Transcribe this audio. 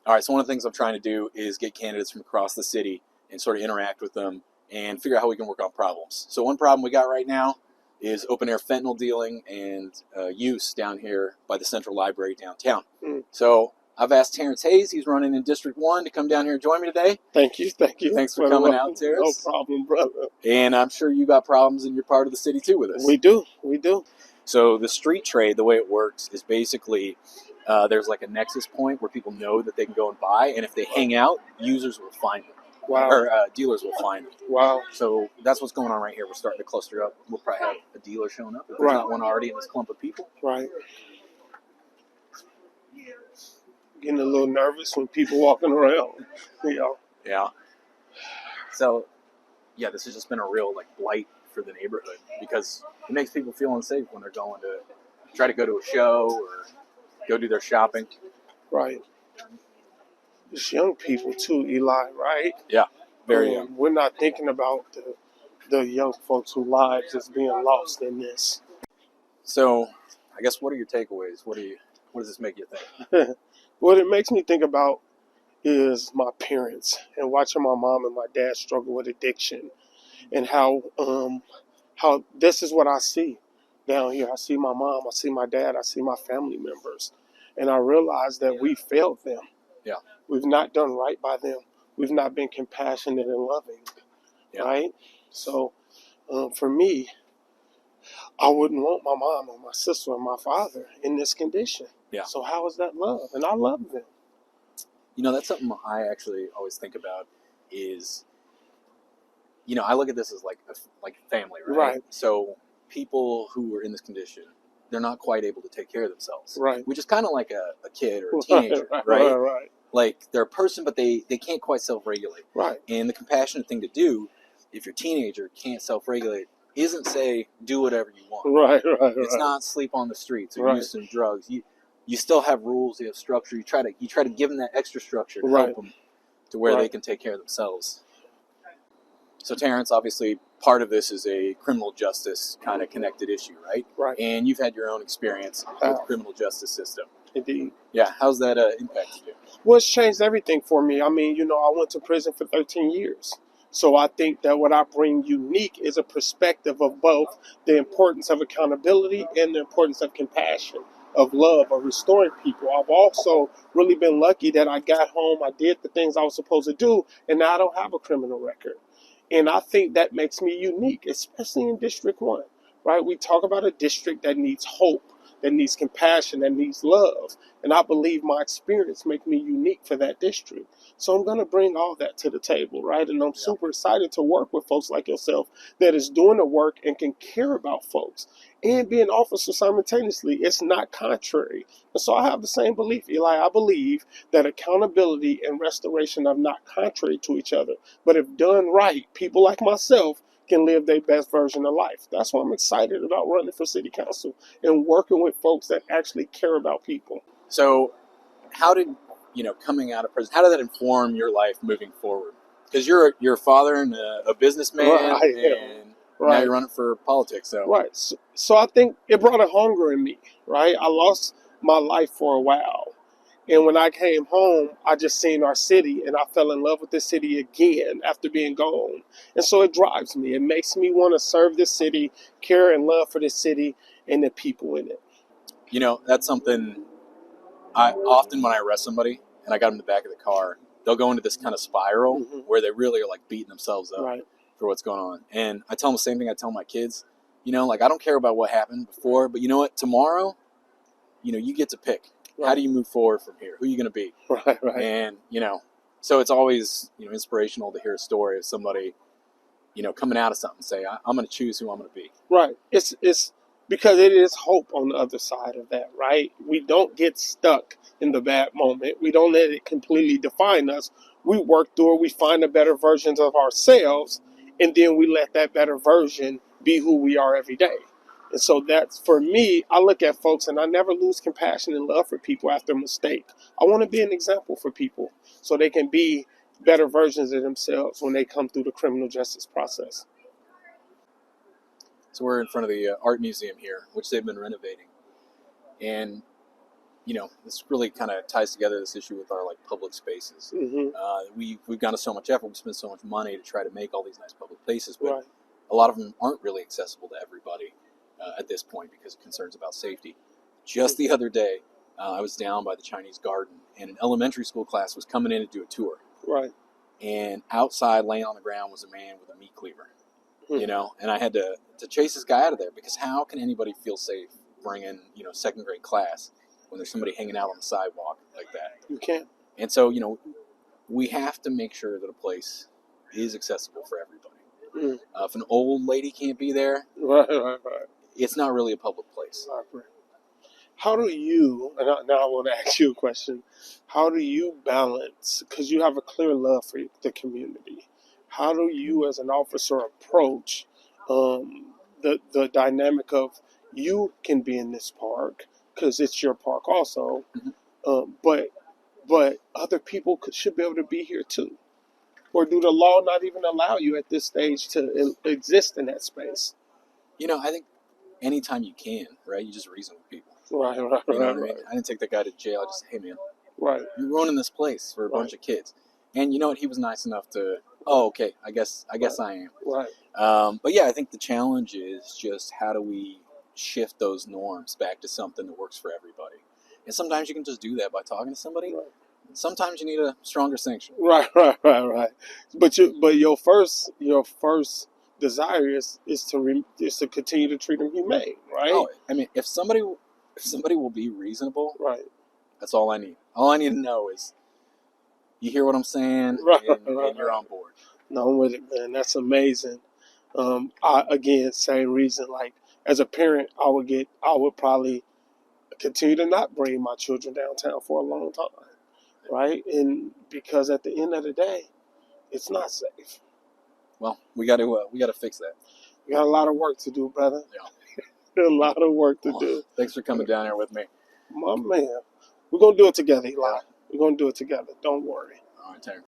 All right, so one of the things I'm trying to do is get candidates from across the city and sort of interact with them and figure out how we can work on problems. So one problem we got right now is open air fentanyl dealing and use down here by the Central Library downtown. So I've asked Terrence Hayes, he's running in District 1, to come down here and join me today. Thank you. Thanks for coming out, Terrence. No problem, brother. And I'm sure you got problems in your part of the city too with this. We do. So the street trade, the way it works is basically there's like a nexus point where people know that they can go and buy, and if they hang out, users will find them. Wow. Or dealers will find them. Wow. So that's what's going on right here. We're starting to cluster up. We'll probably have a dealer showing up if there's not one already in this clump of people. Right. Getting a little nervous when people walking around. Yeah. So, yeah, this has just been a real blight for the neighborhood because it makes people feel unsafe when they're going to try to go to a show or go do their shopping. Right. It's young people too, Eli, right? Yeah, very young. We're not thinking about the young folks whose lives is being lost in this. So, I guess what are your takeaways? What does this make you think? What it makes me think about is my parents and watching my mom and my dad struggle with addiction, and how this is what I see down here. I see my mom, I see my dad, I see my family members, and I realize that we failed them. Yeah. We've not done right by them. We've not been compassionate and loving, right? So for me, I wouldn't want my mom or my sister or my father in this condition. Yeah. So how is that love? And I love them. That's something I actually always think about is, I look at this as like family, right? Right. So people who are in this condition, they're not quite able to take care of themselves. Right. Which is kind of like a kid or a teenager, right? Right. Like they're a person, but they can't quite self-regulate. Right. And the compassionate thing to do, if your teenager can't self-regulate, isn't say, do whatever you want. Right. It's not sleep on the streets or Right. use some drugs. You still have rules, you have structure. You try to give them that extra structure to help them to where they can take care of themselves. So Terrence, obviously, part of this is a criminal justice kind of connected issue, right? Right. And you've had your own experience with the criminal justice system. Indeed. Yeah. How's that impacted you? Well, it's changed everything for me. I mean, I went to prison for 13 years. So I think that what I bring unique is a perspective of both the importance of accountability and the importance of compassion, of love, of restoring people. I've also really been lucky that I got home, I did the things I was supposed to do, and now I don't have a criminal record. And I think that makes me unique, especially in District 1, right? We talk about a district that needs hope, that needs compassion, that needs love. And I believe my experience makes me unique for that district. So I'm going to bring all that to the table, right? And I'm super excited to work with folks like yourself that is doing the work and can care about folks and be an officer simultaneously. It's not contrary. And so I have the same belief, Eli. I believe that accountability and restoration are not contrary to each other. But if done right, people like myself can live their best version of life. That's why I'm excited about running for city council and working with folks that actually care about people. So how did, coming out of prison, how did that inform your life moving forward? Because you're a father and a businessman, and now you're running for politics. So. Right. So I think it brought a hunger in me, right? I lost my life for a while. And when I came home, I just seen our city, and I fell in love with this city again after being gone. And so it drives me. It makes me want to serve this city, care and love for this city and the people in it. That's something I often, when I arrest somebody and I got them in the back of the car, they'll go into this kind of spiral where they really are beating themselves up for what's going on. And I tell them the same thing I tell my kids. I don't care about what happened before, but you know what? Tomorrow, you get to pick. Right. How do you move forward from here? Who are you going to be? Right. And, so it's always, inspirational to hear a story of somebody, coming out of something and say, I'm going to choose who I'm going to be. Right. It's because it is hope on the other side of that, right? We don't get stuck in the bad moment. We don't let it completely define us. We work through it. We find the better versions of ourselves, and then we let that better version be who we are every day. And so that's, for me, I look at folks and I never lose compassion and love for people after a mistake. I want to be an example for people so they can be better versions of themselves when they come through the criminal justice process. So we're in front of the art museum here, which they've been renovating. And this really kind of ties together this issue with our like public spaces. We've gone to so much effort, we spend so much money to try to make all these nice public places, but a lot of them aren't really accessible to everybody at this point because of concerns about safety. Just the other day, I was down by the Chinese garden, and an elementary school class was coming in to do a tour. And outside, laying on the ground, was a man with a meat cleaver. And I had to chase this guy out of there, because how can anybody feel safe bringing second grade class when there's somebody hanging out on the sidewalk like that? You can't. And so we have to make sure that a place is accessible for everybody. If an old lady can't be there, it's not really a public place. How do you, and now I want to ask you a question, how do you balance, because you have a clear love for the community, how do you as an officer approach the dynamic of you can be in this park because it's your park also, but other people should be able to be here too? Or do the law not even allow you at this stage to exist in that space? I think anytime you can, right, you just reason with people. Right. I didn't take that guy to jail. I just, hey man, you're ruining this place for a bunch of kids. And you know what? He was nice enough to, okay, I guess I am. But yeah, I think the challenge is just how do we shift those norms back to something that works for everybody. And sometimes you can just do that by talking to somebody. Sometimes you need a stronger sanction. Right. But your first desire is to continue to treat them humane, right? Oh, I mean, if somebody will be reasonable, that's all I need. All I need to know is you hear what I'm saying, and you're on board. No, I'm with it, man. That's amazing. Again, same reason. Like as a parent, I would probably continue to not bring my children downtown for a long time, right? And because at the end of the day, it's not safe. Well, we got to fix that. We got a lot of work to do, brother. Yeah. A lot of work to do. Thanks for coming down here with me. My man. We're going to do it together, Eli. We're going to do it together. Don't worry. All right, Terrence.